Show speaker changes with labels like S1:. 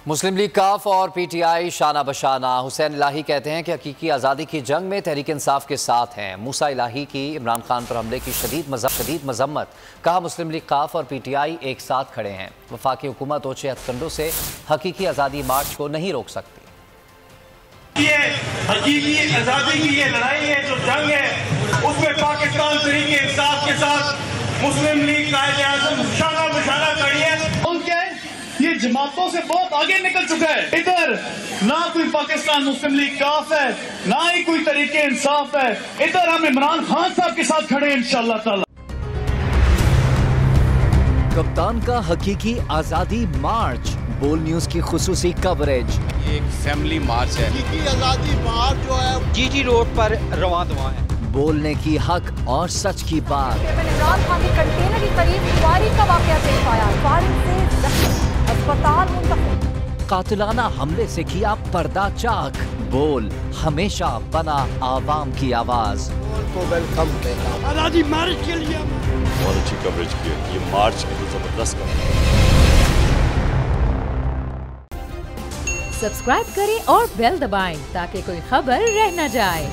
S1: मुस्लिम league काफ और PTI शाना बशाना। हुसैन इलाही कहते हैं कि हकीकी आज़ादी की जंग में तहरीक इंसाफ के साथ हैं। मूसा इलाही की इमरान खान पर हमले की शदीद मजम्मत। कहा मुस्लिम लीग काफ और पीटीआई एक साथ खड़े हैं। वफाकी हुकूमत ओछे हथकंडों से हकीकी आज़ादी मार्च को नहीं रोक सकती।
S2: हकीकी आज़ादी की ये लड़ाई है, जो जंग है, उसमें पाकिस्तान तहरीक इंसाफ के साथ मुस्लिम लीग कायद-ए-आज़म शाना बशाना खड़ी है।
S3: ये जमातों से बहुत आगे निकल चुका है। इधर ना कोई पाकिस्तान मुस्लिम लीग काफ है, ना ही कोई तरीके इंसाफ है। इधर हम इमरान खान साहब के साथ खड़े हैं इंशाअल्लाह ताला।
S1: कप्तान का हकीकी आज़ादी मार्च, बोल न्यूज की खुसूसी कवरेज।
S4: ये एक फैमिली मार्च है।
S5: हकीकी आज़ादी मार्च जो है
S4: जीटी रोड पर रवां दवा है।
S1: बोलने की हक और सच की बात।
S6: इमरान खान के कंटेनर के करीब फायरिंग का वाकया पेश आया। फायरिंग से जख्मी, अस्पताल मुंतकिल।
S1: कातिलाना हमले से किया पर्दा चाक। बोल हमेशा बना आवाम की आवाज।
S5: को वेलकम देगा
S3: आज़ादी मार्च के लिए
S7: बहुत अच्छी कवरेज की है। ये मार्च की तो जबरदस्त कवरेज।
S8: सब्सक्राइब करें और बेल दबाएं ताकि कोई खबर रह न जाए।